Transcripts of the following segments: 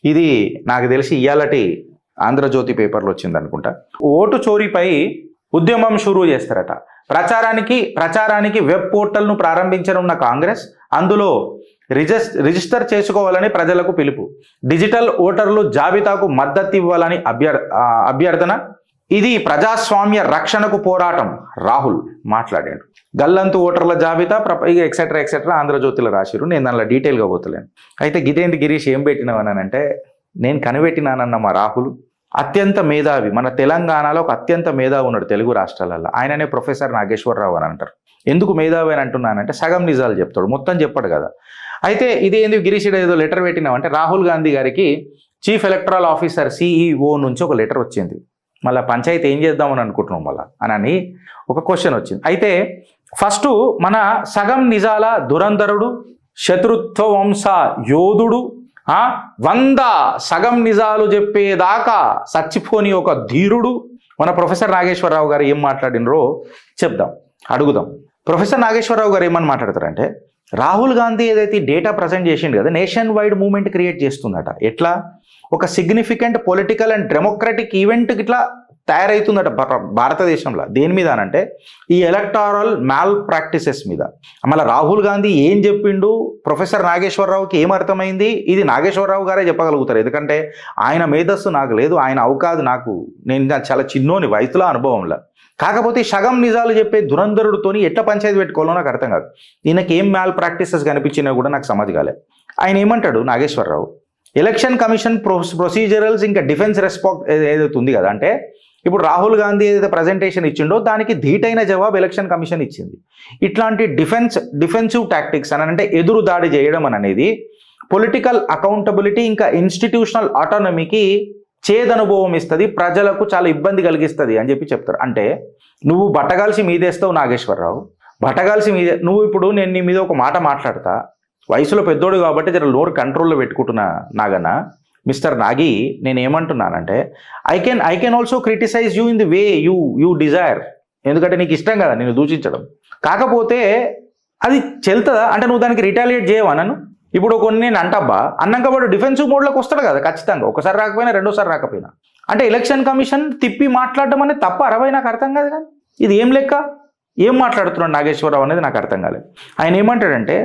ఇది నాకు తెలిసి ఇయాలటి ఆంధ్రజ్యోతి పేపర్లో వచ్చింది అనుకుంటా. ఓటు చోరీపై ఉద్యమం షురూ చేస్తారట. ప్రచారానికి వెబ్ పోర్టల్ను ప్రారంభించనున్న కాంగ్రెస్ అందులో రిజిస్టర్ చేసుకోవాలని ప్రజలకు పిలుపు. డిజిటల్ ఓటర్లు జాబితాకు మద్దతు ఇవ్వాలని అభ్యర్థన. ఇది ప్రజాస్వామ్య రక్షణకు పోరాటం రాహుల్ మాట్లాడాడు. గల్లంతు ఓటర్ల జాబితా ఎక్సెట్రా ఎక్సెట్రా ఆంధ్రజ్యోతిలో రాసిరు. నేను దానిలో డీటెయిల్గా పోతలేను. అయితే గితేంటి గిరీష్ ఏం పెట్టినావనంటే, నేను కనిపెట్టినానన్న మా రాహుల్ అత్యంత మేధావి, మన తెలంగాణలో ఒక అత్యంత మేధావి ఉన్నాడు తెలుగు రాష్ట్రాలలో. ఆయననే ప్రొఫెసర్ నాగేశ్వరరావు అని అంటారు. ఎందుకు మేధావి అని అంటున్నానంటే సగం నిజాలు చెప్తాడు, మొత్తం చెప్పాడు కదా. అయితే ఇదేంది గిరీష్ ఏదో లెటర్ పెట్టినావంటే, రాహుల్ గాంధీ గారికి చీఫ్ ఎలక్టరల్ ఆఫీసర్ సిఈఓ నుంచి ఒక లెటర్ వచ్చింది. మళ్ళీ పంచాయతీ ఏం చేద్దామని అనుకుంటున్నాం మళ్ళీ అని ఒక క్వశ్చన్ వచ్చింది. అయితే ఫస్ట్ మన సగం నిజాల దురంధరుడు, శత్రుత్వ వంశ యోధుడు, 100 సగం నిజాలు చెప్పేదాకా చచ్చిపోని ఒక ధీరుడు మన ప్రొఫెసర్ నాగేశ్వరరావు గారు ఏం మాట్లాడినరో అడుగుదాం. ప్రొఫెసర్ నాగేశ్వరరావు గారు ఏమని మాట్లాడతారంటే, రాహుల్ గాంధీ ఏదైతే డేటా ప్రజెంట్ చేసిండు కదా, నేషన్ వైడ్ మూవ్మెంట్ క్రియేట్ చేస్తుందట. ఎట్లా? ఒక significant political and democratic event ఇట్లా తయారవుతుందట భారతదేశంలో. దేని మీద అనంటే ఈ ఎలక్టారల్ మ్యాల్ ప్రాక్టీసెస్ మీద. మళ్ళీ రాహుల్ గాంధీ ఏం చెప్పిండు, ప్రొఫెసర్ నాగేశ్వరరావుకి ఏమర్థమైంది, ఇది నాగేశ్వరరావు గారే చెప్పగలుగుతారు. ఎందుకంటే ఆయన మేధస్సు నాకు లేదు, ఆయన అవకాదు నాకు, నేను చాలా చిన్నోని వయసులో అనుభవంలో. కాకపోతే సగం నిజాలు చెప్పే దురంధరుడితోని ఎట్లా పంచాయతీ పెట్టుకోవాలో నాకు అర్థం కాదు. ఈయనకి ఏం మ్యాల్ ప్రాక్టీసెస్ కనిపించినా కూడా నాకు సమాధి కాలే. ఆయన ఏమంటాడు నాగేశ్వరరావు, ఎలక్షన్ కమిషన్ ప్రొసీజరల్స్ ఇంకా డిఫెన్స్ రెస్పాన్స్ ఏదైతే ఉంది కదా, అంటే ఇప్పుడు రాహుల్ గాంధీ ఏదైతే ప్రజెంటేషన్ ఇచ్చిండో దానికి ధీటైన జవాబు ఎలక్షన్ కమిషన్ ఇచ్చింది. ఇట్లాంటి డిఫెన్సివ్ టాక్టిక్స్ అని అంటే ఎదురు దాడి చేయడం అనేది పొలిటికల్ అకౌంటబిలిటీ ఇంకా ఇన్స్టిట్యూషనల్ ఆటోనమీకి చేదనుభవం ఇస్తుంది, ప్రజలకు చాలా ఇబ్బంది కలిగిస్తుంది అని చెప్తారు. అంటే నువ్వు బట్టగాల్సి మీదేస్తావు నాగేశ్వరరావు, బట్టగాల్సి మీదే. నువ్వు ఇప్పుడు నేను నీ మీద ఒక మాట మాట్లాడతా, వయసులో పెద్దోడు కాబట్టి జర నోరు కంట్రోల్లో పెట్టుకుంటున్నా నాగన్న. మిస్టర్ నాగి, నేను ఏమంటున్నానంటే I can also criticise you in the way you desire. ఎందుకంటే నీకు ఇష్టం కదా నేను దూషించడం. కాకపోతే అది చెల్తుందా అంటే నువ్వు దానికి రిటాలియేట్ చేయవా నన్ను? ఇప్పుడు కొన్ని నేను అంటబ్బా అన్నాక వాడు డిఫెన్సివ్ మోడ్లోకి వస్తాడు కదా ఖచ్చితంగా, ఒకసారి రాకపోయినా రెండోసారి రాకపోయినా. అంటే ఎలక్షన్ కమిషన్ తిప్పి మాట్లాడడం అనేది తప్ప 60 నాకు అర్థం కాదు. కానీ ఇది ఏం లెక్క, ఏం మాట్లాడుతున్నాడు నాగేశ్వరరావు అనేది నాకు అర్థం కాలేదు. ఆయన ఏమంటాడంటే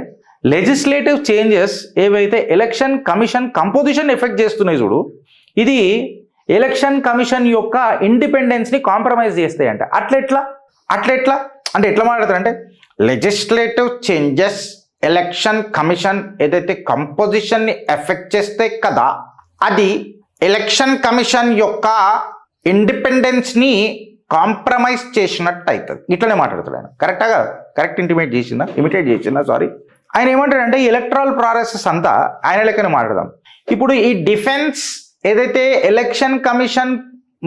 లెజిస్లేటివ్ చేంజెస్ ఏవైతే ఎలక్షన్ కమిషన్ కంపోజిషన్ ఎఫెక్ట్ చేస్తున్నాయి చూడు, ఇది ఎలక్షన్ కమిషన్ యొక్క ఇండిపెండెన్స్ని కాంప్రమైజ్ చేస్తాయంట. అట్లెట్లా అంటే ఎట్లా మాట్లాడతారంటే లెజిస్లేటివ్ చేంజెస్ ఎలక్షన్ కమిషన్ ఏదైతే కంపోజిషన్ని ఎఫెక్ట్ చేస్తే కదా, అది ఎలక్షన్ కమిషన్ యొక్క ఇండిపెండెన్స్ని కాంప్రమైజ్ చేసినట్టు అవుతుంది. ఇట్లనే మాట్లాడుతాడు ఆయన. కరెక్ట్ ఇమిటేట్ చేసిందా సారీ. ఆయన ఏమంటాడంటే ఎలక్ట్రల్ ప్రాసెస్ అంతా ఆయన లెక్కనే మాట్లాడదాం. ఇప్పుడు ఈ డిఫెన్స్ ఏదైతే ఎలక్షన్ కమిషన్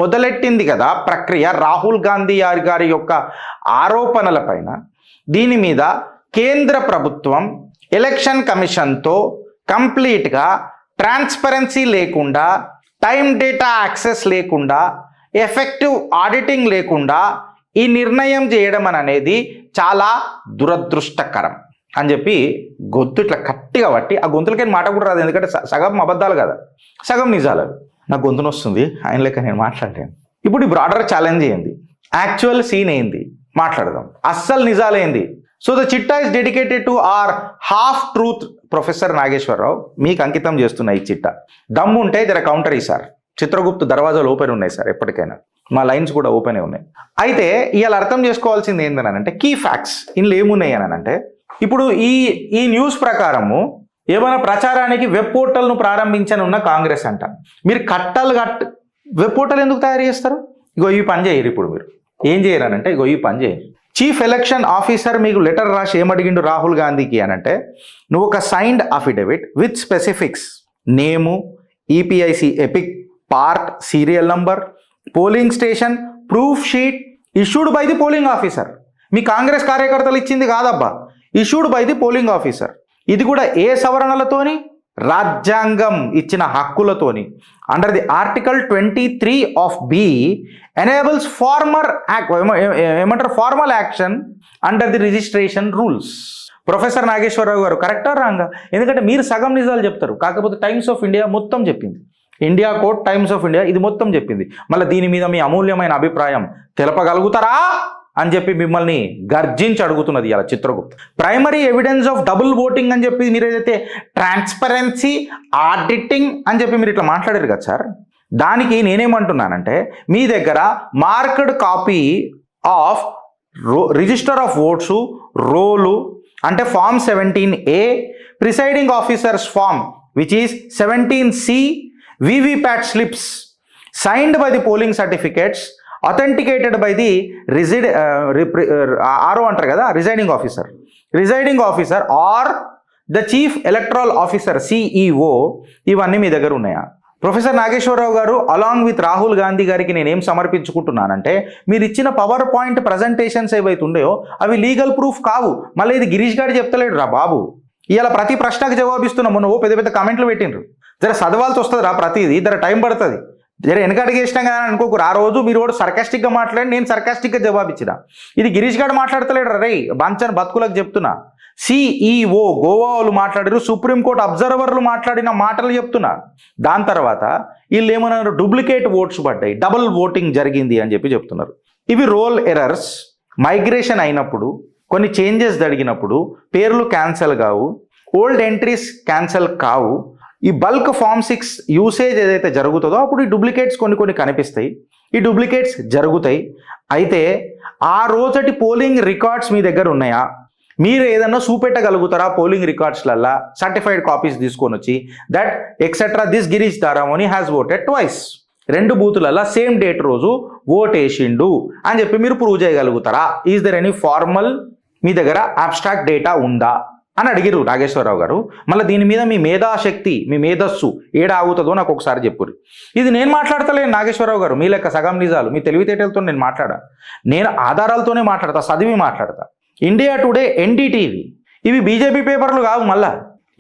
మొదలెట్టింది కదా ప్రక్రియ, రాహుల్ గాంధీ గారి యొక్క ఆరోపణల పైన, దీని మీద కేంద్ర ప్రభుత్వం ఎలక్షన్ కమిషన్తో కంప్లీట్గా ట్రాన్స్పరెన్సీ లేకుండా, టైం డేటా యాక్సెస్ లేకుండా, ఎఫెక్టివ్ ఆడిటింగ్ లేకుండా ఈ నిర్ణయం చేయడం అనేది చాలా దురదృష్టకరం అని చెప్పి గొంతు ఇట్లా గట్టిగా పట్టి, ఆ గొంతులకైనా మాట కూడా రాదు, ఎందుకంటే సగం అబద్ధాలు కదా సగం నిజాలు. నాకు గొంతును వస్తుంది, ఆయన లెక్క నేను మాట్లాడాను. ఇప్పుడు ఈ బ్రాడర్ ఛాలెంజ్ ఏంది, యాక్చువల్ సీన్ ఏంది మాట్లాడదాం, అస్సలు నిజాలు ఏంది. సో ద చిట్టా is dedicated to our half truth. Professor Nageswara Rao మీకు అంకితం చేస్తున్న ఈ చిట్టా. దమ్ము ఉంటే జర కౌంటర్ సార్, చిత్రగుప్త దర్వాజాలు ఓపెన్ ఉన్నాయి సార్, ఎప్పటికైనా మా లైన్స్ కూడా ఓపెనే ఉన్నాయి. అయితే ఇవాళ అర్థం చేసుకోవాల్సింది ఏందని అంటే కీ ఫ్యాక్ట్స్ ఇందులో ఏమున్నాయి అని అంటే, ఇప్పుడు ఈ న్యూస్ ప్రకారము ఏమైనా ప్రచారానికి వెబ్ పోర్టల్ను ప్రారంభించనున్న కాంగ్రెస్ అంట. మీరు వెబ్ పోర్టల్ ఎందుకు తయారు చేస్తారు? ఇగో ఈ పని చేయరు. ఇప్పుడు మీరు ఏం చేయరనంటే ఇగో ఈ పని చేయరు. చీఫ్ ఎలక్షన్ ఆఫీసర్ మీకు లెటర్ రాసి ఏమడిగిండు రాహుల్ గాంధీకి అనంటే, నువ్వు ఒక signed affidavit with specifics, name, EPIC EPIC, part, serial number, polling station, proof sheet issued by the polling officer. మీ కాంగ్రెస్ కార్యకర్తలు ఇచ్చింది కాదబ్బా, issued by the polling officer. ఇది కూడా ఏ సవరణలతోని? రాజ్యాంగం ఇచ్చిన హక్కులతోని. Under the article 23 of B enables formal action under the registration rules. Professor Nageswara Rao గారు కరెక్టా రాంగా? ఎందుకంటే మీరు సగం నిజాలు చెప్తారు, కాకపోతే టైమ్స్ ఆఫ్ ఇండియా మొత్తం చెప్పింది, India court times of India ఇది మొత్తం చెప్పింది. మళ్ళీ దీని మీద మీ అమూల్యమైన అభిప్రాయం తెలపగలుగుతారా అని చెప్పి మిమ్మల్ని గర్జించి అడుగుతున్నది ఇలా Chitragupta. Primary evidence of double voting అని చెప్పి మీరు ఏదైతే ట్రాన్స్పరెన్సీ ఆడిటింగ్ అని చెప్పి మీరు ఇట్లా మాట్లాడారు కదా సార్, దానికి నేనేమంటున్నానంటే మీ దగ్గర marked copy of register of votes roll అంటే form 17A, presiding officers form which is 17C, VVPAT slips signed by the polling certificates authenticated by the RO అంటారు కదా presiding officer or the chief electoral officer CEO, ఇవన్నీ మీ దగ్గర ఉన్నాయా? Professor Nageswara Rao గారు along with Rahul Gandhi గారికి నేనేం సమర్పించుకుంటున్నానంటే మీరు ఇచ్చిన పవర్ పాయింట్ ప్రజెంటేషన్స్ ఏవైతే ఉన్నాయో అవి లీగల్ ప్రూఫ్ కావు. మళ్ళీ ఇది గిరీష్ గారు చెప్తలేడు రా బాబు, ఇలా ప్రతి ప్రశ్నకు జవాబిస్తున్నాం. మొన్న పెద్ద పెద్ద కామెంట్లు పెట్టిండ్రు, జర చదవాల్సి వస్తుంది రా ప్రతిదీ, జర టైం పడుతుంది, జర వెనకడికి ఇష్టం కదా అనుకోకూరు. ఆ రోజు మీరు కూడా సర్కాస్టిక్గా మాట్లాడి నేను సర్కాస్టిక్గా జవాబిచ్చిన, ఇది గిరీష్ గారు మాట్లాడతలేడు రే బంచన్ బతుకులకు చెప్తున్నా. CEO గోవా వాళ్ళు మాట్లాడారు, సుప్రీంకోర్టు అబ్జర్వర్లు మాట్లాడిన మాటలు చెప్తున్నా. దాని తర్వాత వీళ్ళు ఏమన్నారు, డూప్లికేట్ ఓట్స్ పడ్డాయి, డబుల్ ఓటింగ్ జరిగింది అని చెప్పి చెప్తున్నారు. ఇవి రోల్ ఎర్రర్స్, మైగ్రేషన్ అయినప్పుడు కొన్ని చేంజెస్ జరిగినప్పుడు పేర్లు క్యాన్సల్ కావు, ఓల్డ్ ఎంట్రీస్ క్యాన్సల్ కావు. ఈ బల్క్ ఫామ్ 6 యూసేజ్ ఏదైతే జరుగుతుందో అప్పుడు ఈ డూప్లికేట్స్ కొన్ని కనిపిస్తాయి, ఈ డూప్లికేట్స్ జరుగుతాయి. అయితే ఆ రోజటి పోలింగ్ రికార్డ్స్ మీ దగ్గర ఉన్నాయా? మీరు ఏదన్నా చూపెట్టగలుగుతారా పోలింగ్ రికార్డ్స్లల్లా సర్టిఫైడ్ కాపీస్ తీసుకొని వచ్చి that etcetera this Girish Daramoni has voted twice, 2 బూతులల్లా సేమ్ డేట్ రోజు ఓట్ వేసిండు అని చెప్పి మీరు ప్రూవ్ చేయగలుగుతారా? ఈజ్ దర్ ఎనీ ఫార్మల్ మీ దగ్గర అబ్స్ట్రాక్ట్ డేటా ఉందా అని అడిగిరు నాగేశ్వరరావు గారు. మళ్ళీ దీని మీద మీ మేధాశక్తి మీ మేధస్సు ఏడాగుతుందో నాకు ఒకసారి చెప్పురు. ఇది నేను మాట్లాడతలేను నాగేశ్వరరావు గారు, మీ లెక్క సగం నిజాలు మీ తెలివితేటలతో నేను మాట్లాడా, నేను ఆధారాలతోనే మాట్లాడతా, చదివి మాట్లాడతా. ఇండియా టుడే NDTV ఇవి బీజేపీ పేపర్లు కావు, మళ్ళా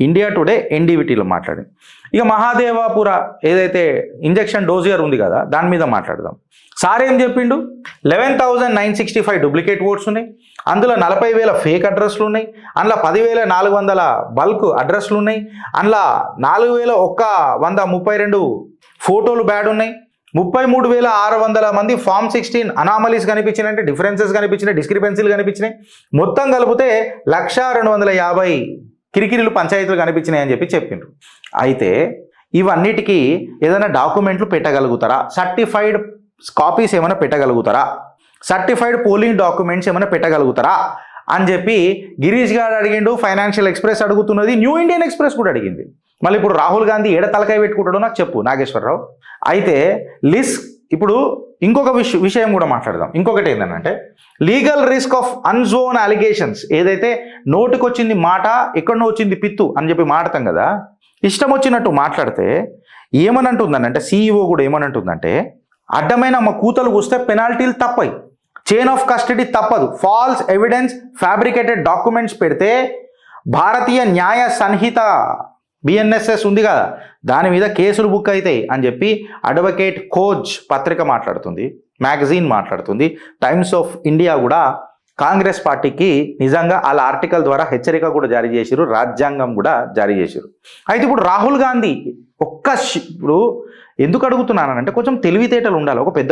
ఇండియా టుడే NDTVలో మాట్లాడింది. ఇక మహాదేవాపుర ఏదైతే ఇంజెక్షన్ డోజియర్ ఉంది కదా దాని మీద మాట్లాడదాం. సార్ ఏం చెప్పిండు, 11,965 డూప్లికేట్ ఓట్స్ ఉన్నాయి, అందులో 40,000 ఫేక్ అడ్రస్లు ఉన్నాయి, అందులో 10,400 బల్క్ అడ్రస్లు ఉన్నాయి, అందులో 4,132 ఫోటోలు బ్యాడ్ ఉన్నాయి, 33,600 మంది ఫామ్ 16 అనామలీస్ కనిపించినాయి, అంటే డిఫరెన్సెస్ కనిపించినాయి, డిస్క్రిపెన్సీలు కనిపించినాయి, మొత్తం కలిపితే 1,250 కిరికిరిలు పంచాయతీలు కనిపించినాయి అని చెప్పి చెప్పిండ్రు. అయితే ఇవన్నిటికీ ఏదైనా డాక్యుమెంట్లు పెట్టగలుగుతారా? సర్టిఫైడ్ కాపీస్ ఏమైనా పెట్టగలుగుతారా? సర్టిఫైడ్ పోలింగ్ డాక్యుమెంట్స్ ఏమైనా పెట్టగలుగుతారా అని చెప్పి గిరీష్ గారు అడిగిండు, ఫైనాన్షియల్ ఎక్స్ప్రెస్ అడుగుతున్నది, న్యూ ఇండియన్ ఎక్స్ప్రెస్ కూడా అడిగింది. మళ్ళీ ఇప్పుడు రాహుల్ గాంధీ ఏడ తలకాయ పెట్టుకుంటాడో నాకు చెప్పు నాగేశ్వరరావు. అయితే ఇప్పుడు ఇంకొక విషయం కూడా మాట్లాడదాం. ఇంకొకటి ఏంటంటే లీగల్ రిస్క్ ఆఫ్ అన్జోన్ అలిగేషన్స్, ఏదైతే నోటికొచ్చింది మాట ఎక్కడనో వచ్చింది పిత్తు అని చెప్పి మాట్లాడతాం కదా, ఇష్టం వచ్చినట్టు మాట్లాడితే ఏమనంటుందనంటే CEO కూడా ఏమనంటుందంటే అడ్డమైన మా కూతలు కూస్తే పెనాల్టీలు తప్పయి, చైన్ ఆఫ్ కస్టడీ తప్పదు, ఫాల్స్ ఎవిడెన్స్ ఫ్యాబ్రికేటెడ్ డాక్యుమెంట్స్ పెడితే భారతీయ న్యాయ సంహిత BNSS ఉంది కదా దాని మీద కేసులు బుక్ అవుతాయి అని చెప్పి అడ్వకేట్ కోచ్ పత్రిక మాట్లాడుతుంది, మ్యాగజైన్ మాట్లాడుతుంది. టైమ్స్ ఆఫ్ ఇండియా కూడా కాంగ్రెస్ పార్టీకి నిజంగా వాళ్ళ ఆర్టికల్ ద్వారా హెచ్చరిక కూడా జారీ చేశారు, రాజ్యాంగం కూడా జారీ చేశారు. అయితే ఇప్పుడు రాహుల్ గాంధీ ఇప్పుడు ఎందుకు అడుగుతున్నానంటే కొంచెం తెలివితేటలు ఉండాలి. ఒక పెద్ద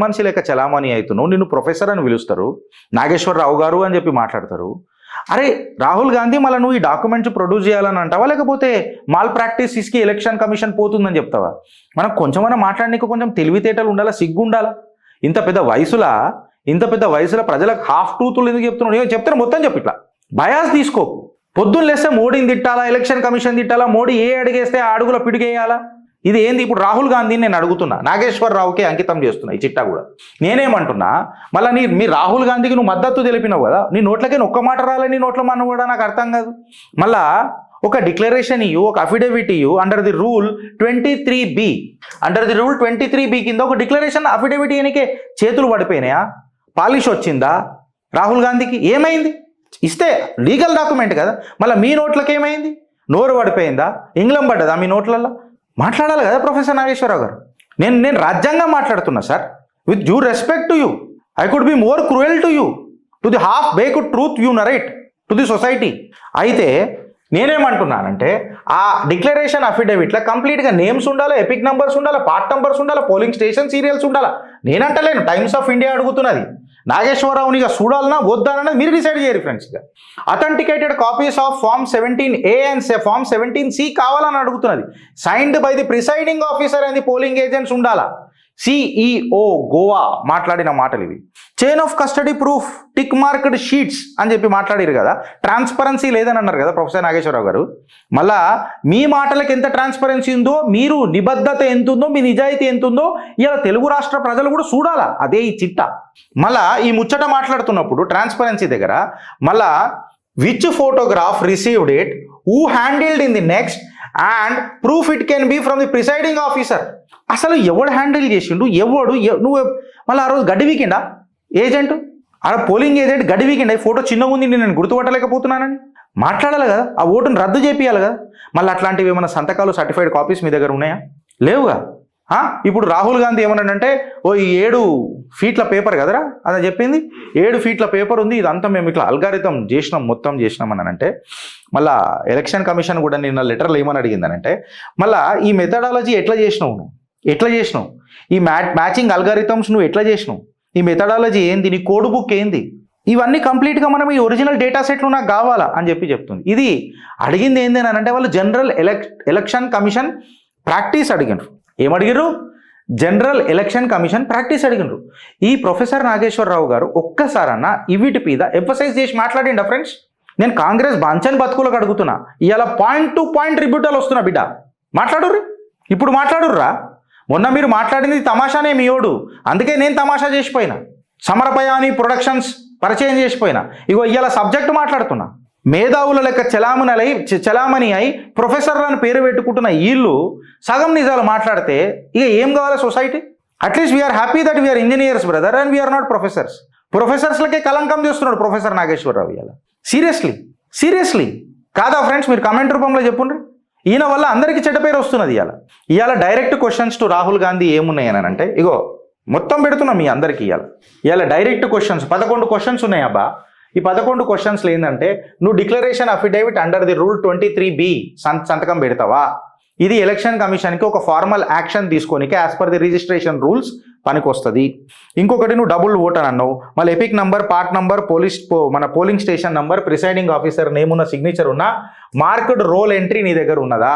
మనిషి లెక్క చలామణి అవుతున్నావు, నిన్ను ప్రొఫెసర్ అని పిలుస్తారు, నాగేశ్వరరావు గారు అని చెప్పి మాట్లాడతారు. అరే రాహుల్ గాంధీ మళ్ళీ నువ్వు ఈ డాక్యుమెంట్స్ ప్రొడ్యూస్ చేయాలని అంటావా, లేకపోతే మాల్ ప్రాక్టీస్కి ఎలక్షన్ కమిషన్ పోతుందని చెప్తావా? మనం కొంచెమైనా మాట్లాడడానికి కొంచెం తెలివితేటలు ఉండాలా, సిగ్గు ఉండాలా. ఇంత పెద్ద వయసులో ప్రజలకు హాఫ్ ట్రూతులు ఎందుకు చెప్తున్నాడు? ఏమో చెప్తాను మొత్తం చెప్పి ఇట్లా బయాస్ తీసుకోకు. పొద్దున్న లేస్తే మోడీని తిట్టాలా, ఎలక్షన్ కమిషన్ తిట్టాలా, మోడీ ఏ అడిగేస్తే ఆ అడుగులో పిడిగేయాలా? ఇది ఏంది? ఇప్పుడు రాహుల్ గాంధీని నేను అడుగుతున్నా, నాగేశ్వరరావుకి అంకితం చేస్తున్నా ఈ చిట్టా కూడా. నేనేమంటున్నా, మళ్ళీ మీ రాహుల్ గాంధీకి నువ్వు మద్దతు తెలిపినావు కదా, నీ నోట్లకే ఒక్క మాట రాలే, నీ నోట్ల మన కూడా నాకు అర్థం కాదు. మళ్ళా ఒక డిక్లరేషన్ ఇయ్యు, ఒక అఫిడవిట్ ఇయ్యు అండర్ ది రూల్ 23B కింద ఒక డిక్లరేషన్ అఫిడవిట్ ఇయనికే చేతులు పడిపోయినాయా? పాలిష్ వచ్చిందా రాహుల్ గాంధీకి? ఏమైంది? ఇస్తే లీగల్ డాక్యుమెంట్ కదా, మళ్ళీ మీ నోట్లకి ఏమైంది? నోరు పడిపోయిందా? ఇంగ్లం పడ్డదా మీ నోట్లల్లో? మాట్లాడాలి కదా ప్రొఫెసర్ నాగేశ్వరరావు గారు. నేను రాజ్యాంగం మాట్లాడుతున్నా sir, with due respect to you. I could be more cruel to you, to the half baked truth you narrate, to the society. అయితే నేనేమంటున్నానంటే ఆ డిక్లరేషన్ అఫిడవిట్లో కంప్లీట్గా నేమ్స్ ఉండాలి, ఎపిక్ నంబర్స్ ఉండాలి, పార్ట్ నంబర్స్ ఉండాలి, పోలింగ్ స్టేషన్ సీరియల్స్ ఉండాలి. నేనంటలేను, times of India అడుగుతున్నది. నాగేశ్వరరావుని ఇక చూడాలన్నా వద్దానన్నది మీరు డిసైడ్ చేయరు ఫ్రెండ్స్. ఇక authenticated copies of form 17A and form 17C కావాలని అడుగుతున్నది. Signed by the presiding officer and the polling agents ఉండాలా. CEO గోవా మాట్లాడిన మాటలు ఇవి. Chain of custody proof tick marked sheets అని చెప్పి మాట్లాడారు కదా. ట్రాన్స్పరెన్సీ లేదని అన్నారు కదా ప్రొఫెసర్ నాగేశ్వరరావు గారు. మళ్ళా మీ మాటలకు ఎంత ట్రాన్స్పరెన్సీ ఉందో, మీరు నిబద్ధత ఎంత ఉందో, మీ నిజాయితీ ఎంత ఉందో ఇలా తెలుగు రాష్ట్ర ప్రజలు కూడా చూడాలా. అదే ఈ చిట్టా. మళ్ళా ఈ ముచ్చట మాట్లాడుతున్నప్పుడు ట్రాన్స్పరెన్సీ దగ్గర మళ్ళా which photograph received it, who handled in the next and proof it can be from the presiding officer. అసలు ఎవడు హ్యాండిల్ చేసిండు, నువ్వు మళ్ళీ ఆ రోజు గడ్డి వీకెండా ఏజెంట్, ఆడ పోలింగ్ ఏజెంట్ గడ్డి వీకెండ్ ఫోటో చిన్నగా ఉంది నేను గుర్తుపట్టలేకపోతున్నానని మాట్లాడాలి కదా. ఆ ఓటును రద్దు చేపియాలి కదా. మళ్ళీ అట్లాంటివి ఏమైనా సంతకాలు సర్టిఫైడ్ కాపీస్ మీ దగ్గర ఉన్నాయా? లేవుగా. ఇప్పుడు రాహుల్ గాంధీ ఏమన్నాడంటే, ఓ ఈ 7 ఫీట్ల పేపర్ కదరా అని చెప్పింది, 7 ఫీట్ల పేపర్ ఉంది, ఇదంతా మేము ఇట్లా అల్గారిథం చేసినాం, మొత్తం చేసినాం అని అంటే, మళ్ళా ఎలక్షన్ కమిషన్ కూడా నిన్న లెటర్లు ఏమని అడిగిందనంటే, మళ్ళీ ఈ మెథడాలజీ ఎట్లా చేసినావు, నువ్వు ఎట్లా చేసినావు, ఈ మ్యాచింగ్ అల్గారిథమ్స్ నువ్వు ఎట్లా చేసినావు, ఈ మెథడాలజీ ఏంది, నీ కోడ్ బుక్ ఏంది, ఇవన్నీ కంప్లీట్గా మనం ఈ ఒరిజినల్ డేటా సెట్లు నాకు కావాలా అని చెప్తుంది. ఇది అడిగింది ఏంది అని అంటే, వాళ్ళు జనరల్ ఎలక్షన్ కమిషన్ ప్రాక్టీస్ అడిగినారు. ఏమడిగారు? జనరల్ ఎలక్షన్ కమిషన్ ప్రాక్టీస్ అడిగినారు. ఈ ప్రొఫెసర్ నాగేశ్వరరావు గారు ఒక్కసారన్నా వీటి మీద ఎంఫసైజ్ చేసి మాట్లాడిండా ఫ్రెండ్స్? నేను కాంగ్రెస్ బాంచన్ బతుకులకు అడుగుతున్నా. ఇవాళ పాయింట్ టు పాయింట్ రిబ్యూటల్ వస్తున్నా బిడ్డ, మాట్లాడుర్రి, ఇప్పుడు మాట్లాడుర్రా. మొన్న మీరు మాట్లాడింది తమాషానే మీయోడు, అందుకే నేను తమాషా చేసిపోయినా. సమరపయాని ప్రొడక్షన్స్ పరిచయం చేసిపోయినా. ఇగో ఇవాళ సబ్జెక్టు మాట్లాడుతున్నా. మేధావుల లెక్క చలామణి అయి ప్రొఫెసర్లను పేరు పెట్టుకుంటున్న వీళ్ళు సగం నిజాలు మాట్లాడితే ఇక ఏం కావాలి society? At least we are happy that we are engineers brother and we are not professors. ప్రొఫెసర్స్లకే కలంకం చేస్తున్నాడు ప్రొఫెసర్ నాగేశ్వరరావు ఇవాళ. సీరియస్లీ కాదా ఫ్రెండ్స్? మీరు కామెంట్ రూపంలో చెప్పుండ్రి. ఈయన వల్ల అందరికీ చెడ్డ పేరు వస్తున్నది. ఇవాళ direct questions to Rahul Gandhi ఏమున్నాయని అంటే, ఇగో మొత్తం పెడుతున్నాం మీ అందరికీ. ఇవాళ డైరెక్ట్ క్వశ్చన్స్ 11 క్వశ్చన్స్ ఉన్నాయి అబ్బా. ఈ 11 క్వశ్చన్స్లో ఏంటంటే, నువ్వు declaration affidavit under the rule 23B సంతకం పెడతావా? ఇది ఎలక్షన్ కమిషన్కి ఒక ఫార్మల్ యాక్షన్ తీసుకోనికి as per the registration rules పనికొస్తుంది. ఇంకొకటి, నువ్వు డబుల్ ఓట్ అని అన్నావు. మళ్ళీ ఎపిక్ నంబర్, పార్ట్ నంబర్, మన polling station number, presiding officer name ఉన్న సిగ్నేచర్ ఉన్న మార్క్డ్ రోల్ ఎంట్రీ నీ దగ్గర ఉన్నదా?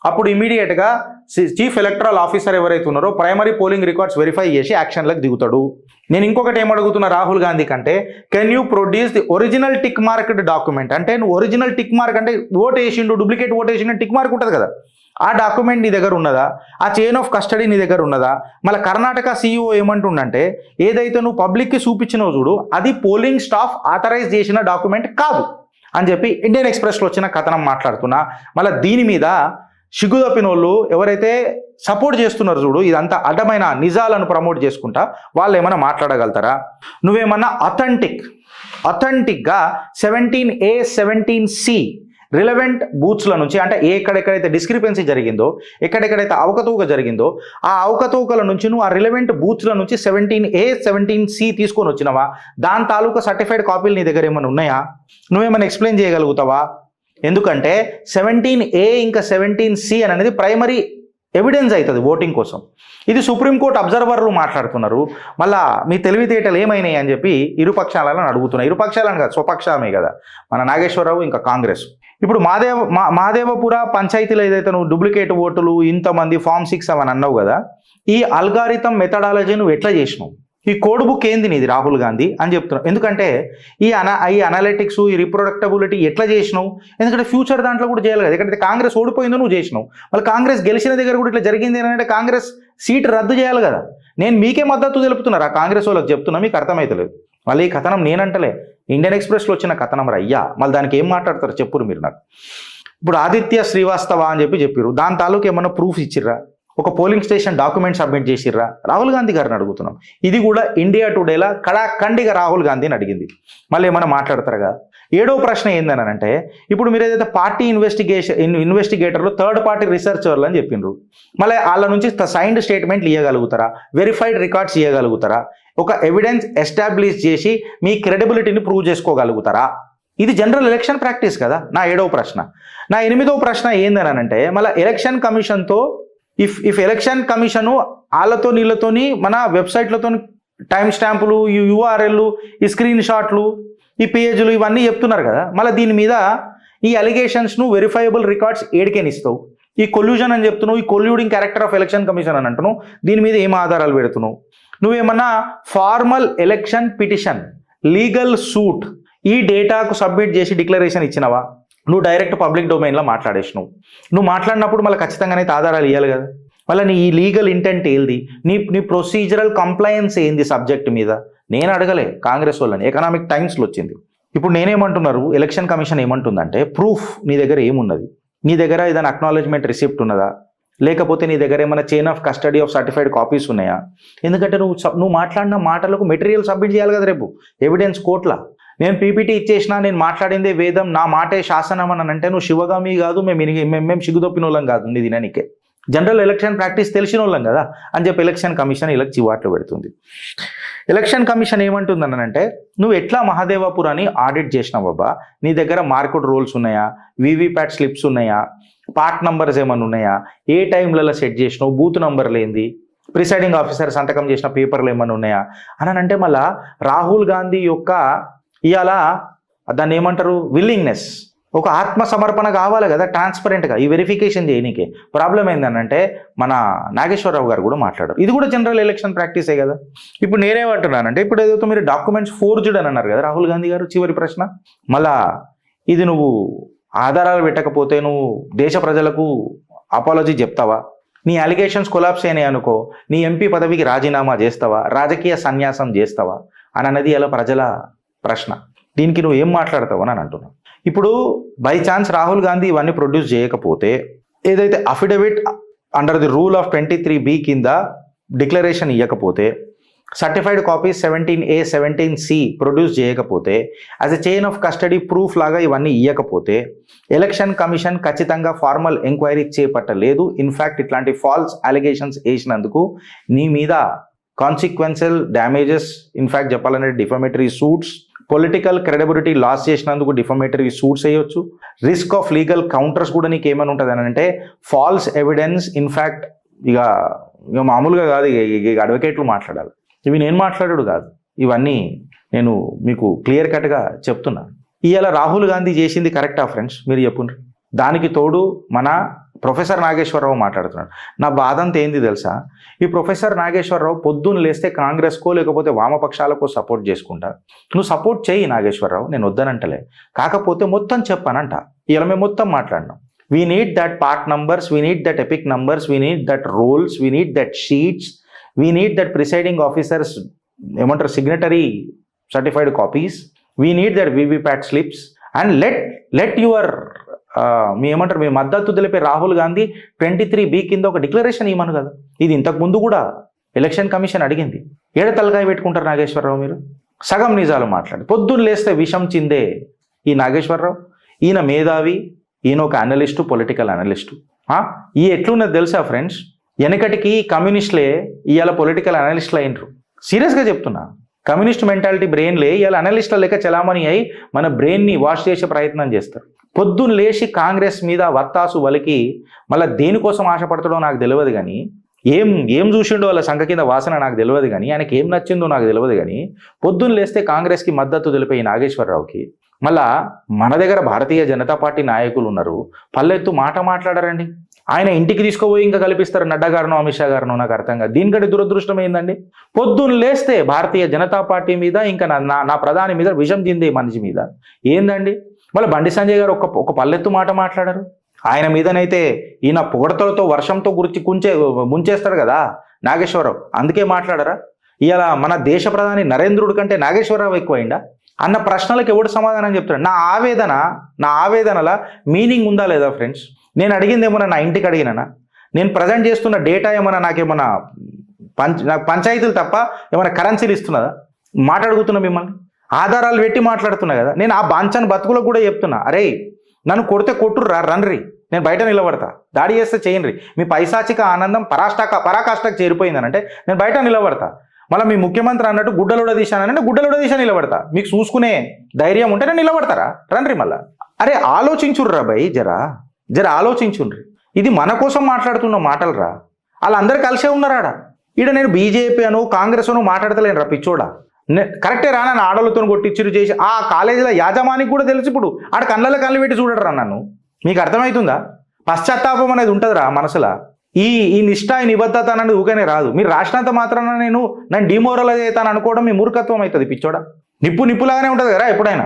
అప్పుడు ఇమీడియట్గా చీఫ్ ఎలక్టరల్ ఆఫీసర్ ఎవరైతే ఉన్నారో ప్రైమరీ పోలింగ్ రికార్డ్స్ వెరిఫై చేసి యాక్షన్లకు దిగుతాడు. నేను ఇంకొకటి ఏమడుగుతున్నా రాహుల్ గాంధీ కంటే, can you produce the original tick marked document? అంటే నువ్వు ఒరిజినల్ టిక్ మార్క్ అంటే ఓట్ వేసిండు, డూప్లికేట్ ఓట్ వేసిండు టిక్ మార్క్ ఉంటుంది కదా, ఆ డాక్యుమెంట్ నీ దగ్గర ఉన్నదా? ఆ చైన్ ఆఫ్ కస్టడీ నీ దగ్గర ఉన్నదా? మళ్ళీ కర్ణాటక CEO ఏమంటుండంటే, ఏదైతే నువ్వు పబ్లిక్కి చూపించినావు చూడు, అది పోలింగ్ స్టాఫ్ ఆథరైజ్ చేసిన డాక్యుమెంట్ కాదు అని చెప్పి ఇండియన్ ఎక్స్ప్రెస్లో వచ్చిన కథనం మాట్లాడుతున్నా. మళ్ళీ దీని మీద సిగ్గుదప్పిన వాళ్ళు ఎవరైతే సపోర్ట్ చేస్తున్నారు చూడు, ఇదంతా అడ్డమైన నిజాలను ప్రమోట్ చేసుకుంటా, వాళ్ళు ఏమైనా మాట్లాడగలుగుతారా? నువ్వేమన్నా అథెంటిక్గా 17A 17C రిలవెంట్ బూత్స్ల నుంచి, అంటే ఎక్కడెక్కడైతే డిస్క్రిపెన్సీ జరిగిందో, ఎక్కడెక్కడైతే అవకతవక జరిగిందో, ఆ అవకతవకల నుంచి నువ్వు ఆ రిలవెంట్ బూత్స్ల నుంచి 17A 17C తీసుకొని వచ్చినావా? దాని తాలూకా సర్టిఫైడ్ కాపీలు నీ దగ్గర ఏమైనా ఉన్నాయా? నువ్వేమైనా ఎక్స్ప్లెయిన్ చేయగలుగుతావా? ఎందుకంటే 17A ఇంకా 17C అనేది ప్రైమరీ ఎవిడెన్స్ అవుతుంది ఓటింగ్ కోసం. ఇది సుప్రీంకోర్టు అబ్జర్వర్లు మాట్లాడుతున్నారు. మళ్ళా మీ తెలివితేటలు ఏమైనాయి అని చెప్పి ఇరుపక్షాలను అడుగుతున్నారు. ఇరుపక్షాలను కాదు, స్వపక్షమే కదా మన నాగేశ్వరరావు ఇంకా కాంగ్రెస్. ఇప్పుడు మహాదేవపుర పంచాయతీలో ఏదైతే నువ్వు డూప్లికేట్ ఓటులు ఇంతమంది ఫామ్ 6 అవని అన్నావు కదా, ఈ అల్గారిథం మెథడాలజీ నువ్వు ఎట్లా చేసినావు? ఈ కోడ్ బుక్ ఏంది నీది రాహుల్ గాంధీ అని చెప్తున్నావు. ఎందుకంటే ఈ అనలిటిక్స్, ఈ రిప్రొడక్టబిలిటీ ఎట్లా చేసినావు? ఎందుకంటే ఫ్యూచర్ దాంట్లో కూడా చేయాలి కదా. ఎక్కడైతే కాంగ్రెస్ ఓడిపోయిందో నువ్వు చేసినావు, మళ్ళీ కాంగ్రెస్ గెలిచిన దగ్గర కూడా ఇట్లా జరిగింది ఏంటంటే కాంగ్రెస్ సీట్ రద్దు చేయాలి కదా. నేను మీకే మద్దతు తెలుపుతున్నారు, ఆ కాంగ్రెస్ వాళ్ళకి చెప్తున్నా, మీకు అర్థమవుతలేదు. మళ్ళీ ఈ కథనం నేనంటలే, ఇండియన్ ఎక్స్ప్రెస్లో వచ్చిన కథనం రయ్యా. మళ్ళీ దానికి ఏం మాట్లాడతారు చెప్పురు మీరు నాకు. ఇప్పుడు ఆదిత్య శ్రీవాస్తవ అని చెప్పారు, దాని తాలూకు ఏమన్నా ప్రూఫ్ ఇచ్చిర్రా? ఒక పోలింగ్ స్టేషన్ డాక్యుమెంట్ సబ్మిట్ చేసిర్రా? రాహుల్ గాంధీ గారిని అడుగుతున్నాం. ఇది కూడా ఇండియా టుడేలా కడాఖండిగా రాహుల్ గాంధీని అడిగింది. మళ్ళీ ఏమైనా మాట్లాడతారుగా. 7వ ప్రశ్న ఏందనంటే, ఇప్పుడు మీరు ఏదైతే పార్టీ ఇన్వెస్టిగేటర్లు థర్డ్ పార్టీ రీసెర్చర్లు అని చెప్పిండ్రు, మళ్ళీ వాళ్ళ నుంచి సైన్డ్ స్టేట్మెంట్లు ఇవ్వగలుగుతారా? Verified records ఇవ్వగలుగుతారా? ఒక ఎవిడెన్స్ ఎస్టాబ్లిష్ చేసి మీ క్రెడిబిలిటీని ప్రూవ్ చేసుకోగలుగుతారా? ఇది జనరల్ ఎలక్షన్ ప్రాక్టీస్ కదా. నా 7వ ప్రశ్న. నా 8వ ప్రశ్న ఏందనంటే మళ్ళీ ఎలక్షన్ కమిషన్తో ఇఫ్ ఎలక్షన్ కమిషను వాళ్ళతో నీళ్ళతోని మన వెబ్సైట్లతో టైం స్టాంపులు, ఈ యూఆర్ఎల్లు, ఈ స్క్రీన్ షాట్లు, ఈ పేజీలు ఇవన్నీ చెప్తున్నారు కదా. మళ్ళీ దీని మీద ఈ అలిగేషన్స్ను వెరిఫైయబుల్ రికార్డ్స్ ఏడికేనిస్తావు? ఈ కొల్యూజన్ అని చెప్తున్నావు, ఈ కొల్యూడింగ్ క్యారెక్టర్ ఆఫ్ ఎలక్షన్ కమిషన్ అని అంటున్నావు. దీని మీద ఏం ఆధారాలు పెడుతున్నావు? నువ్వేమన్నా formal election petition, legal suit ఈ డేటాకు సబ్మిట్ చేసి డిక్లరేషన్ ఇచ్చినవా? నువ్వు డైరెక్ట్ పబ్లిక్ డొమైన్లో మాట్లాడేసినావు. నువ్వు మాట్లాడినప్పుడు మళ్ళీ ఖచ్చితంగానైతే ఆధారాలు ఇవ్వాలి కదా. మళ్ళీ నీ ఈ లీగల్ ఇంటెంట్ ఏంది, నీ ప్రొసీజరల్ కంప్లయన్స్ ఏంది సబ్జెక్ట్ మీద? నేను అడగలే కాంగ్రెస్ వాళ్ళని, ఎకనామిక్ టైమ్స్లో వచ్చింది. ఇప్పుడు నేనేమంటున్నారు, ఎలక్షన్ కమిషన్ ఏమంటుందంటే ప్రూఫ్ నీ దగ్గర ఏమున్నది, నీ దగ్గర ఏదైనా అక్నాలెడ్జ్మెంట్ రిసిప్ట్ ఉన్నదా, లేకపోతే నీ దగ్గర ఏమైనా chain of custody of certified copies ఉన్నాయా? ఎందుకంటే నువ్వు మాట్లాడిన మాటలకు మెటీరియల్ సబ్మిట్ చేయాలి కదా రేపు ఎవిడెన్స్ కోర్టులా. నేను పీపీటీ ఇచ్చేసినా, నేను మాట్లాడిందే వేదం, నా మాటే శాసనం అని అంటే నువ్వు శివగామి కాదు, మేము సిగ్గుదొప్పిన వాళ్ళం కాదు నీ దినానికే. జనరల్ ఎలక్షన్ ప్రాక్టీస్ తెలిసిన వాళ్ళం కదా అని చెప్పి ఎలక్షన్ కమిషన్ ఇలా చివాట్లు పెడుతుంది. ఎలక్షన్ కమిషన్ ఏమంటుందనంటే నువ్వు ఎట్లా మహాదేవాపురాన్ని ఆడిట్ చేసినావు బాబా, నీ దగ్గర మార్కెట్ రోల్స్ ఉన్నాయా, వీవీప్యాట్ స్లిప్స్ ఉన్నాయా, పార్ట్ నంబర్స్ ఏమైనా ఉన్నాయా, ఏ టైంలలో సెట్ చేసినావు, బూత్ నంబర్లు ఏంది, ప్రిసైడింగ్ ఆఫీసర్ సంతకం చేసిన పేపర్లు ఏమైనా ఉన్నాయా అని అంటే మళ్ళా రాహుల్ గాంధీ యొక్క ఇవాళ దాన్ని ఏమంటారు విల్లింగ్నెస్, ఒక ఆత్మసమర్పణ కావాలి కదా ట్రాన్స్పరెంట్గా ఈ వెరిఫికేషన్ చేయనీకే. ప్రాబ్లం ఏంటంటే మన నాగేశ్వరరావు గారు కూడా మాట్లాడారు, ఇది కూడా జనరల్ ఎలక్షన్ ప్రాక్టీసే కదా. ఇప్పుడు నేనేమంటున్నానంటే ఇప్పుడు ఏదైతే మీరు డాక్యుమెంట్స్ ఫోర్జ్డ్ అని అన్నారు కదా రాహుల్ గాంధీ గారు, చివరి ప్రశ్న మళ్ళా ఇది నువ్వు ఆధారాలు పెట్టకపోతే నువ్వు దేశ ప్రజలకు అపాలజీ చెప్తావా? నీ అలిగేషన్స్ కొలాప్స్ అయినాయి అనుకో, నీ ఎంపీ పదవికి రాజీనామా చేస్తావా, రాజకీయ సన్యాసం చేస్తావా అని అన్నది అలా ప్రజల ప్రశ్న. దీనికి నువ్వు ఏం మాట్లాడతావు అని అంటున్నావు. ఇప్పుడు బై ఛాన్స్ రాహుల్ గాంధీ ఇవన్నీ ప్రొడ్యూస్ చేయకపోతే, ఏదైతే affidavit under the rule of 23B కింద డిక్లరేషన్ ఇవ్వకపోతే, certified copies 17A 17C produce చేయకపోతే, as a chain of custody proof లాగా ఇవన్నీ ఇవ్వకపోతే ఎలక్షన్ కమిషన్ ఖచ్చితంగా ఫార్మల్ ఎంక్వైరీ చేపట్టలేదు. ఇన్ఫ్యాక్ట్ ఇట్లాంటి ఫాల్స్ అలిగేషన్స్ వేసినందుకు నీ మీద కాన్సిక్వెన్షియల్ డ్యామేజెస్, ఇన్ఫ్యాక్ట్ చెప్పాలంటే defamatory suits, political credibility loss చేసినందుకు డిఫమేటరీ సూట్స్ వేయొచ్చు, రిస్క్ ఆఫ్ లీగల్ కౌంటర్స్ కూడా నీకు ఏమైనా ఉంటుంది అని అంటే ఫాల్స్ ఎవిడెన్స్. ఇన్ఫ్యాక్ట్ ఇక మామూలుగా కాదు, ఇక అడ్వకేట్లు మాట్లాడాలి, ఇవి నేను మాట్లాడాడు కాదు, ఇవన్నీ నేను మీకు క్లియర్ కట్గా చెప్తున్నా. ఇవాళ రాహుల్ గాంధీ చేసింది కరెక్టా ఫ్రెండ్స్ మీరు చెప్పుండ్రి. దానికి తోడు మన ప్రొఫెసర్ నాగేశ్వరరావు మాట్లాడుతున్నాడు. నా బాధ అంతా ఏంది తెలుసా, ఈ ప్రొఫెసర్ నాగేశ్వరరావు పొద్దున్న లేస్తే కాంగ్రెస్కో లేకపోతే వామపక్షాలకో సపోర్ట్ చేసుకుంటా. నువ్వు సపోర్ట్ చేయి నాగేశ్వరరావు, నేను వద్దనంటలే, కాకపోతే మొత్తం చెప్పానంట. ఇలా మేము మొత్తం మాట్లాడినాం. We need that part numbers, we need that EPIC numbers, we need that rolls, we need that sheets, we need that presiding officers ఏమంటారు signatory certified copies, we need that VVPAT slips and let your మీ మద్దతు తెలిపే Rahul Gandhi 23B కింద ఒక declaration ఇవ్వమను కదా. ఇది ఇంతకు ముందు కూడా ఎలక్షన్ కమిషన్ అడిగింది. ఏడ తలకాయ పెట్టుకుంటారు నాగేశ్వరరావు మీరు? సగం నిజాలు మాట్లాడి పొద్దున్న లేస్తే విషం చిందే ఈ నాగేశ్వరరావు. ఈయన మేధావి, ఈయన ఒక అనలిస్టు, పొలిటికల్ అనలిస్టు. ఈ ఎట్లున్నది తెలుసా ఫ్రెండ్స్, వెనకటికి కమ్యూనిస్టులే ఇవాళ పొలిటికల్ అనలిస్టులు అయినరు. సీరియస్గా చెప్తున్నా, కమ్యూనిస్ట్ మెంటాలిటీ బ్రెయిన్లే ఇవాళ అనలిస్టుల లెక్క చలామణి అయి మన బ్రెయిన్ని వాష్ చేసే ప్రయత్నం చేస్తారు. పొద్దున్న లేచి కాంగ్రెస్ మీద వత్తాసు వలికి మళ్ళీ దేనికోసం ఆశపడతాడో నాకు తెలియదు కానీ, ఏం చూసిండో వాళ్ళ సంఖ కింద వాసన నాకు తెలియదు కానీ, ఆయనకి ఏం నచ్చిందో నాకు తెలియదు కానీ, పొద్దున్న లేస్తే కాంగ్రెస్కి మద్దతు తెలిపే ఈ నాగేశ్వరరావుకి మళ్ళా మన దగ్గర భారతీయ జనతా పార్టీ నాయకులు ఉన్నారు, పల్లెత్తు మాట మాట్లాడారండి. ఆయన ఇంటికి తీసుకుపోయి ఇంకా కల్పిస్తారు నడ్డా గారినో అమిత్ షా గారినో, నాకు అర్థం కాదు. దీనికంటే దురదృష్టం ఏందండి, పొద్దున్న లేస్తే భారతీయ జనతా పార్టీ మీద ఇంకా నా ప్రధాని మీద విషం చిందే మనిషి మీద ఏందండి. మళ్ళీ బండి సంజయ్ గారు ఒక పల్లెత్తు మాట మాట్లాడారు. ఆయన మీదనైతే ఈయన పొగడతలతో వర్షంతో ముంచేస్తాడు కదా నాగేశ్వరరావు, అందుకే మాట్లాడరా? ఇవాళ మన దేశ ప్రధాని నరేంద్రుడి కంటే నాగేశ్వరరావు ఎక్కువైందా అన్న ప్రశ్నలకు ఎవడు సమాధానం చెప్తాడు? నా ఆవేదనల మీనింగ్ ఉందా లేదా ఫ్రెండ్స్? నేను అడిగింది ఏమన్నా నా ఇంటికి అడిగినా, నేను ప్రజెంట్ చేస్తున్న డేటా ఏమన్నా నాకేమన్నా నాకు పంచాయతీలు తప్ప ఏమైనా కరెన్సీలు ఇస్తున్నదా? మాట్లాడుతున్నా మిమ్మల్ని ఆధారాలు పెట్టి మాట్లాడుతున్నా కదా. నేను ఆ బాంచన్ బతుకులకు కూడా చెప్తున్నా, అరే నన్ను కొడితే కొట్టుర్రా, రన్రి, నేను బయట నిలబడతా, దాడి చేస్తే చేయండి, మీ పైశాచిక ఆనందం పరాకాష్ఠకు చేరిపోయిందనంటే నేను బయట నిలబడతా. మళ్ళీ మీ ముఖ్యమంత్రి అన్నట్టు గుడ్డలుడ దిశానంటే గుడ్డలుడ దిశ నిలబడతా. మీకు చూసుకునే ధైర్యం ఉంటేనే నిలబడతారా? రండి మళ్ళా. అరే ఆలోచించుర్రా భయ్, జర ఆలోచించుండ్రి. ఇది మన కోసం మాట్లాడుతున్న మాటలు రా. వాళ్ళందరూ కలిసే ఉన్నారాడ. ఈడ నేను బీజేపీ అను కాంగ్రెస్ అను మాట్లాడతలేను రా పిచ్చోడా. కరెక్టే రా, నన్ను ఆడలతో కొట్టిచ్చిరు చేసి ఆ కాలేజీలో యాజమానికి కూడా తెలుసు. ఇప్పుడు ఆడ కళ్ళలో కళ్ళు పెట్టి చూడరా నన్ను. మీకు అర్థమవుతుందా? పశ్చాత్తాపం అనేది ఉంటుందిరా మనసులో. ఈ నిష్ఠ ఈ నిబద్ధత అనేది ఊకనే రాదు. మీరు రాసినంత మాత్రాన నన్ను డిమోరలైజ్ అవుతాను అనుకోవడం మీ మూర్ఖత్వం అవుతుంది పిచ్చోడా. నిప్పులాగానే ఉంటుంది కదా ఎప్పుడైనా.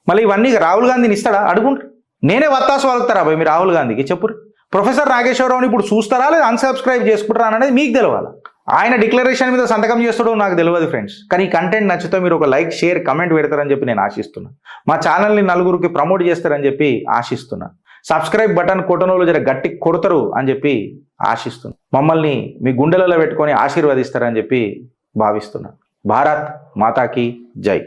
మళ్ళీ ఇవన్నీ రాహుల్ గాంధీని ఇస్తాడా అడుగుంటారు. నేనే వత్తాసు వలుగుతారా భయ్ మీ రాహుల్ గాంధీకి చెప్పురు. ప్రొఫెసర్ నాగేశ్వరరావుని ఇప్పుడు చూస్తారా లేదా అన్సబ్స్క్రైబ్ చేసుకుంటారా అనేది మీకు తెలవాలి. ఆయన డిక్లరేషన్ మీద సంతకం చేస్తాడో నాకు తెలియదు ఫ్రెండ్స్. కానీ ఈ కంటెంట్ నచ్చితే మీరు ఒక లైక్ షేర్ కమెంట్ పెడతారని చెప్పి నేను ఆశిస్తున్నాను. మా ఛానల్ని నలుగురికి ప్రమోట్ చేస్తారని చెప్పి ఆశిస్తున్నాను. సబ్స్క్రైబ్ బటన్ కొట్టనోళ్ళు జర గట్టి కొడతారు అని చెప్పి ఆశిస్తున్నాను. మమ్మల్ని మీ గుండెలలో పెట్టుకొని ఆశీర్వదిస్తారని చెప్పి భావిస్తున్నాను. భారత్ మాతాకి జై.